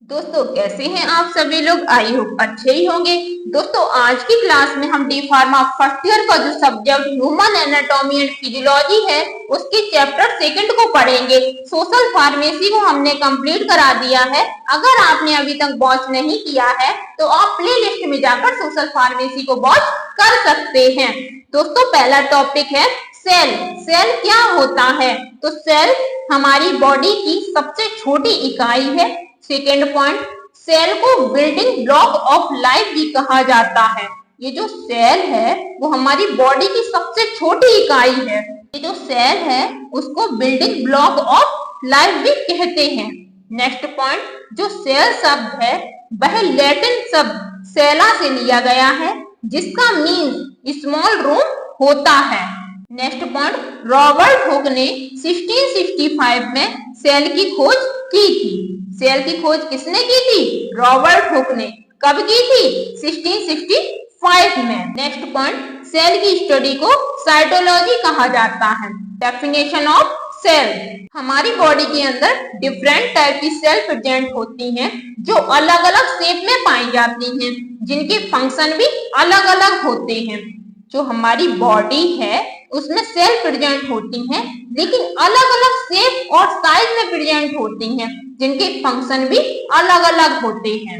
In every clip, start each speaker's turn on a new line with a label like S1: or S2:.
S1: दोस्तों कैसे हैं आप सभी लोग। आई होप अच्छे ही होंगे। दोस्तों आज की क्लास में हम डी फार्मा फर्स्ट ईयर का जो subject human anatomy and physiology है उसके चैप्टर सेकंड को पढ़ेंगे। सोशल फार्मेसी को हमने कंप्लीट करा दिया है। अगर आपने अभी तक वॉच नहीं किया है तो आप प्ले लिस्ट में जाकर सोशल फार्मेसी को वॉच कर सकते हैं। दोस्तों पहला टॉपिक है सेल। सेल क्या होता है? तो सेल हमारी बॉडी की सबसे छोटी इकाई है। सेकेंड पॉइंट, सेल को बिल्डिंग ब्लॉक ऑफ लाइफ भी कहा जाता है। ये जो सेल है वो हमारी बॉडी की सबसे छोटी इकाई है। ये जो सेल है उसको बिल्डिंग ब्लॉक ऑफ लाइफ भी कहते हैं। नेक्स्ट पॉइंट, जो सेल शब्द है वह लैटिन शब्द सेला से लिया गया है जिसका मीन्स स्मॉल रूम होता है। नेक्स्ट पॉइंट, रॉबर्ट हुक ने 1665 में सेल की खोज की थी। सेल की खोज किसने की थी? रॉबर्ट हुक ने। कब की थी? 1665 में। नेक्स्ट पॉइंट, सेल की स्टडी को साइटोलॉजी कहा जाता है। डेफिनेशन ऑफ सेल, हमारी बॉडी के अंदर डिफरेंट टाइप की सेल प्रेजेंट होती हैं जो अलग अलग शेप में पाई जाती हैं, जिनके फंक्शन भी अलग अलग होते हैं। जो हमारी बॉडी है उसमें सेल प्रेजेंट होती हैं लेकिन अलग अलग शेप और साइज में प्रेजेंट होती हैं, जिनके फंक्शन भी अलग अलग होते हैं।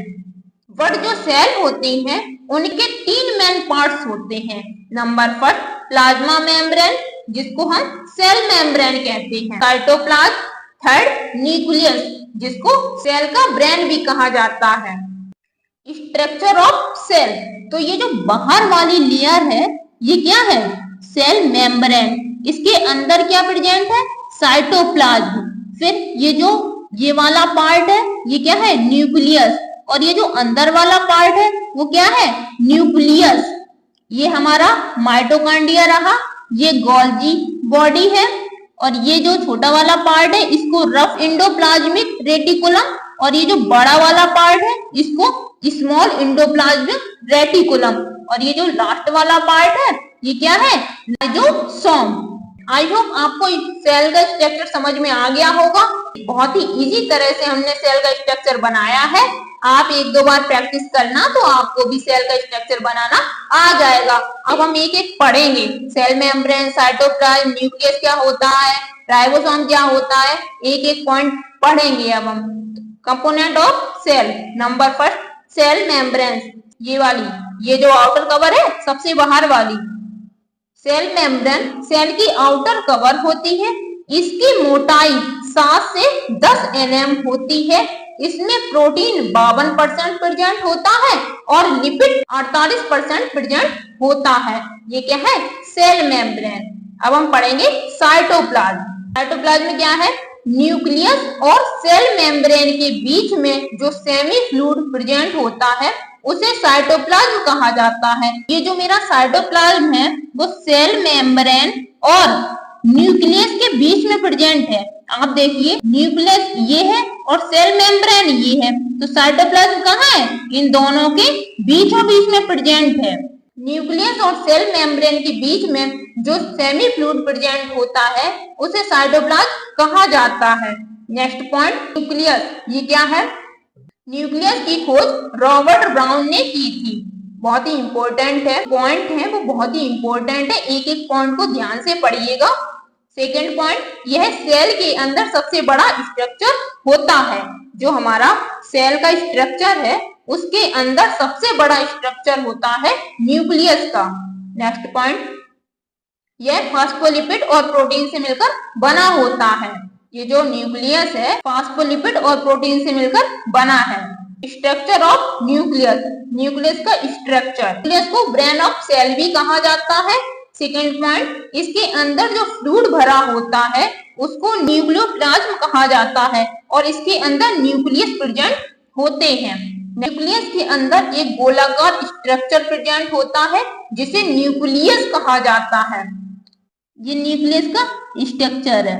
S1: बट जो सेल होती हैं उनके 3 मेन पार्ट्स होते हैं। नंबर फर्स्ट, प्लाज्मा मेम्ब्रेन जिसको हम सेल मेम्ब्रेन कहते हैं। साइटोप्लाज्म। थर्ड, न्यूक्लियस जिसको सेल का ब्रेन भी कहा जाता है। स्ट्रक्चर ऑफ सेल, तो ये जो बाहर वाली लेयर है ये क्या है? Cell membrane. इसके अंदर क्या प्रेजेंट है? साइटोप्लाज्म। फिर ये वाला पार्ट है ये क्या है? न्यूक्लियस। और ये जो अंदर वाला पार्ट है वो क्या है? न्यूक्लियस। ये हमारा माइटोकॉन्ड्रिया रहा, ये गोल्गी बॉडी है। और ये जो छोटा वाला पार्ट है इसको रफ एंडोप्लाज्मिक रेटिकुलम, और ये जो बड़ा वाला पार्ट है इसको स्मॉल एंडोप्लाज्मिक रेटिकुलम, और ये जो लास्ट वाला पार्ट है ये क्या है? लाइजोसोम। आई होप आपको सेल का स्ट्रक्चर समझ में आ गया होगा। बहुत ही इजी तरह से हमने सेल का स्ट्रक्चर बनाया है। आप 1-2 बार प्रैक्टिस करना तो आपको भी सेल का स्ट्रक्चर बनाना आ जाएगा। अब हम एक एक पढ़ेंगे। सेल मेम्ब्रेन, साइटोप्लाज्म, न्यूक्लियस क्या होता है, राइबोसोम क्या होता है, एक एक पॉइंट पढ़ेंगे। अब हम component of cell. Number first, cell membrane, ये वाली, ये जो आउटर कवर है सबसे बाहर वाली सेल मेम्ब्रेन सेल की आउटर कवर होती है। इसकी मोटाई 7 से 10 mm होती है। इसमें प्रोटीन 52% प्रेजेंट होता है और लिपिड 48% प्रेजेंट होता है। ये क्या है? Cell membrane. अब हम पढ़ेंगे साइटोप्लाज्म। साइटोप्लाज्म में क्या है? न्यूक्लियस और सेल मेम्ब्रेन के बीच में जो सेमी फ्लूइड प्रेजेंट होता है उसे साइटोप्लाज्म कहा जाता है। ये जो मेरा साइटोप्लाज्म है वो सेल मेम्ब्रेन और न्यूक्लियस के बीच में प्रेजेंट है। आप देखिए न्यूक्लियस ये है और सेल मेम्ब्रेन ये है, तो साइटोप्लाज्म कहाँ है? इन दोनों के बीचों बीच में प्रेजेंट है। न्यूक्लियस और सेल मेम्ब्रेन के बीच में जो सेमी फ्लूइड प्रेजेंट होता है उसे साइटोप्लाज्म कहा जाता है। नेक्स्ट पॉइंट, न्यूक्लियस, ये क्या है? न्यूक्लियस की खोज रॉबर्ट ब्राउन ने की थी। बहुत ही इंपॉर्टेंट है, पॉइंट है वो बहुत ही इंपॉर्टेंट है, एक एक पॉइंट को ध्यान से पढ़िएगा। सेकेंड पॉइंट, यह सेल के अंदर सबसे बड़ा स्ट्रक्चर होता है। जो हमारा सेल का स्ट्रक्चर है उसके अंदर सबसे बड़ा स्ट्रक्चर होता है न्यूक्लियस का। नेक्स्ट पॉइंट, यह फास्फोलिपिड और प्रोटीन से मिलकर बना होता है। ये जो न्यूक्लियस है फास्फोलिपिड और प्रोटीन से मिलकर बना है। स्ट्रक्चर ऑफ न्यूक्लियस, न्यूक्लियस का स्ट्रक्चर। न्यूक्लियस को ब्रेन ऑफ सेल भी कहा जाता है। सेकेंड पॉइंट, इसके अंदर जो फ्लूइड भरा होता है उसको न्यूक्लियोप्लाज्म कहा जाता है और इसके अंदर न्यूक्लियस प्रेजेंट होते हैं। न्यूक्लियस के अंदर एक गोलाकार स्ट्रक्चर प्रेजेंट होता है जिसे न्यूक्लियस कहा जाता है। ये न्यूक्लियस का स्ट्रक्चर है।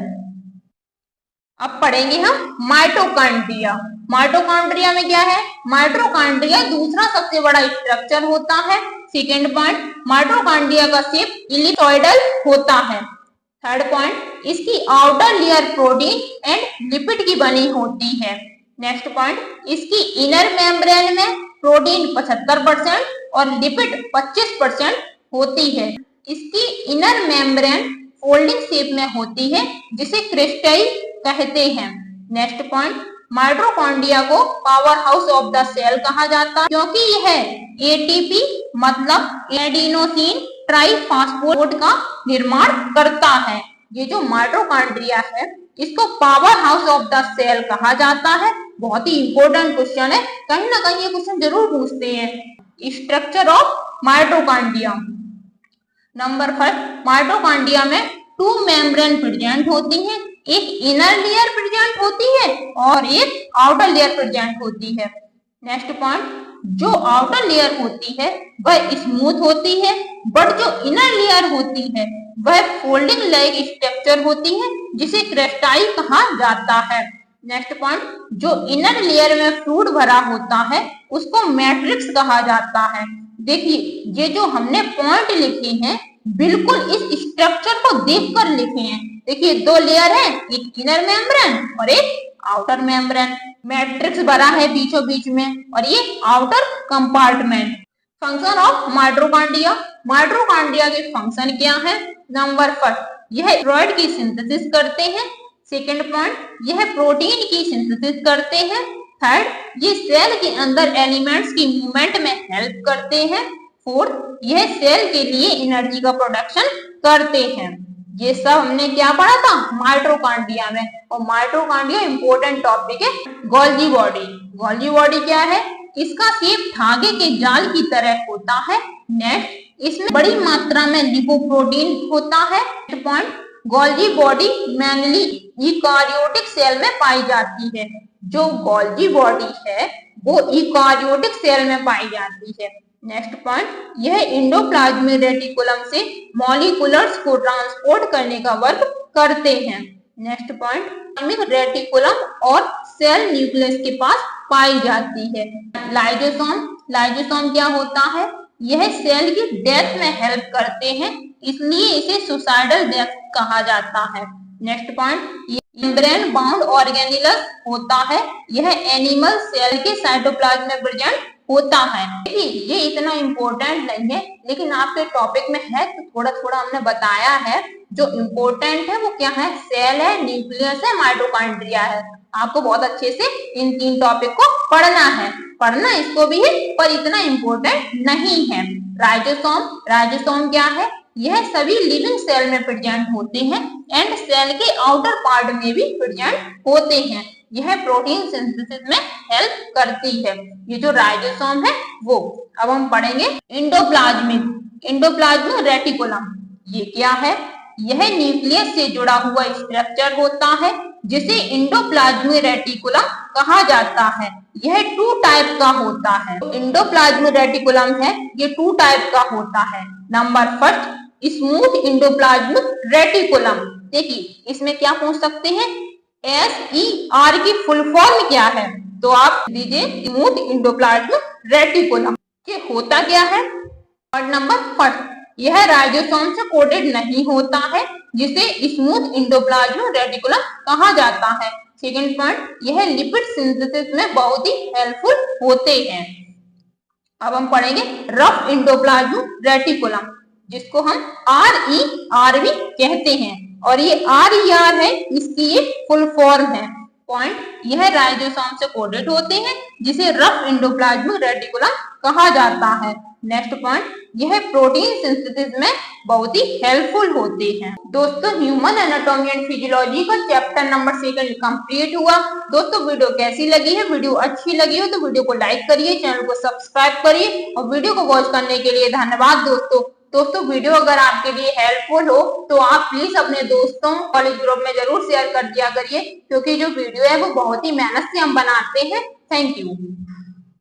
S1: अब पढ़ेंगे हम माइटोकॉन्ड्रिया। माइटोकॉन्ड्रिया में क्या है? माइटोकॉन्ड्रिया दूसरा सबसे बड़ा स्ट्रक्चर होता है। सेकेंड पॉइंट, माइटोकॉन्ड्रिया का शेप इलिप्सॉइडल होता है। थर्ड पॉइंट, इसकी outer layer protein and lipid की बनी होती है। नेक्स्ट पॉइंट, इसकी इनर मेम्ब्रेन में प्रोटीन 75% और लिपिड 25% होती है। इसकी इनर मेम्ब्रेन फोल्डिंग शेप में होती है जिसे क्रिस्टल कहते हैं। नेक्स्ट पॉइंट, माइटोकॉन्ड्रिया को power house of the cell कहा जाता है क्योंकि यह एटीपी मतलब एडिनोसिन ट्राइफॉस्फेट का निर्माण करता है। ये जो माइटोकॉन्ड्रिया है इसको power house of the cell कहा जाता है। बहुत ही इंपॉर्टेंट क्वेश्चन है, कहीं ना कहीं ये क्वेश्चन जरूर पूछते हैं। Structure of mitochondria. Number 5, mitochondria में 2 मेम्ब्रेन प्रेजेंट होती हैं, एक इनर लेयर प्रेजेंट होती है और एक आउटर लेयर प्रेजेंट होती है। नेक्स्ट पॉइंट, जो आउटर लेयर होती है वह स्मूथ होती है, बट जो इनर लेयर होती है वह फोल्डिंग लाइक स्ट्रक्चर होती है जिसे क्रिस्टल कहा जाता है। नेक्स्ट पॉइंट, जो इनर लेयर में फ्लूइड भरा होता है उसको मैट्रिक्स कहा जाता है। देखिए ये जो हमने पॉइंट लिखे हैं बिल्कुल इस स्ट्रक्चर को देखकर लिखे हैं। देखिए 2 लेयर है, एक इनर मेम्ब्रेन और एक आउटर मेम्ब्रेन, मैट्रिक्स भरा है बीचों बीच में और ये outer compartment. Function of mitochondria. Mitochondria के फंक्शन क्या है? नंबर 1, यह स्टेरॉइड की सिंथेसिस करते हैं। सेकेंड पॉइंट, यह प्रोटीन की सिंथेसिस करते हैं। थर्ड, ये सेल के अंदर एलिमेंट्स की मूवमेंट में हेल्प करते हैं। फोर्थ, यह सेल के लिए एनर्जी का प्रोडक्शन करते हैं। ये सब हमने क्या पढ़ा था माइटोकॉन्ड्रिया में, और माइटोकॉन्ड्रिया इंपॉर्टेंट टॉपिक है। Golgi body. गोल्गी बॉडी क्या है? इसका शेप धागे के जाल की तरह होता है। नेक्स्ट, इसमें बड़ी मात्रा में लिपोप्रोटीन होता है। Point, Golgi body mainly eukaryotic cell में पाई जाती है। जो गोल्गी बॉडी है वो यूकारियोटिक सेल में पाई जाती है। नेक्स्ट पॉइंट, यह एंडोप्लाज्मिक रेटिकुलम से मॉलिक्यूल्स को ट्रांसपोर्ट करने का वर्क करते हैं। नेक्स्ट पॉइंट, प्लाज्मिक रेटिकुलम और सेल न्यूक्लियस के पास पाई जाती है। लाइजोसोम। लाइजोसोम क्या होता है? यह सेल की डेथ में हेल्प करते हैं, इसलिए इसे सुसाइडल डेथ कहा जाता है। Next point, membrane bound organelles होता है। यह एनिमल सेल के साइटोप्लाज्म में प्रेजेंट होता है। ये इतना इम्पोर्टेंट नहीं है लेकिन आपके टॉपिक में है तो थोड़ा थोड़ा हमने बताया है। जो इम्पोर्टेंट है वो क्या है? सेल है, न्यूक्लियस है, माइटोकॉन्ड्रिया है। आपको बहुत अच्छे से इन 3 टॉपिक को पढ़ना है। पढ़ना इसको भी है पर इतना इम्पोर्टेंट नहीं है। राइजोसोम। राइजोसोम क्या है? यह सभी लिविंग सेल में प्रेजेंट होते हैं एंड सेल के आउटर पार्ट में भी प्रेजेंट होते हैं। यह प्रोटीन सिंथेसिस में हेल्प करती है। ये जो राइजोसोम है वो। अब हम पढ़ेंगे एंडोप्लाज्मिक। एंडोप्लाज्मिक रेटिकुलम ये क्या है? यह न्यूक्लियस से जुड़ा हुआ स्ट्रक्चर होता है जिसे एंडोप्लाज्मिक रेटिकुलम कहा जाता है। यह 2 टाइप का होता है। एंडोप्लाज्मिक रेटिकुलम है ये 2 टाइप का होता है। Number 1, smooth endoplasmic reticulum. देखिए इसमें क्या पूछ सकते हैं? SER की फुल फॉर्म क्या है? तो आप दीजिए स्मूथ एंडोप्लाज्मिक रेटिकुलम। ये होता क्या है? और नंबर 1, यह राइजोसोम से कोटेड नहीं होता है जिसे स्मूथ एंडोप्लाज्मिक रेटिकुलम कहा जाता है। सेकंड पॉइंट, यह लिपिड सिंथेसिस में बहुत ही हेल्पफुल होते हैं। अब हम पढ़ेंगे रफ एंडोप्लाज्मिक रेटिकुलम जिसको हम RER भी कहते हैं और ये RER है, इसकी ये फुल फॉर्म है। पॉइंट, यह राइजोसोम से कोडेड होते हैं जिसे रफ एंडोप्लाज्मिक रेटिकुलम कहा जाता है। नेक्स्ट पॉइंट, यह प्रोटीन सिंथेसिस में बहुत ही हेल्पफुल होते हैं। दोस्तों ह्यूमन एनाटॉमी एंड फिजियोलॉजी का चैप्टर नंबर 2 कंप्लीट हुआ। दोस्तों वीडियो कैसी लगी है? वीडियो अच्छी लगी हो तो वीडियो को लाइक करिए, चैनल को सब्सक्राइब करिए और वीडियो को वॉच करने के लिए धन्यवाद दोस्तों। दोस्तों वीडियो अगर आपके लिए हेल्पफुल हो तो आप प्लीज अपने दोस्तों कॉलेज ग्रुप में जरूर शेयर कर दिया करिए क्योंकि जो वीडियो है वो बहुत ही मेहनत से हम बनाते हैं। Thank you.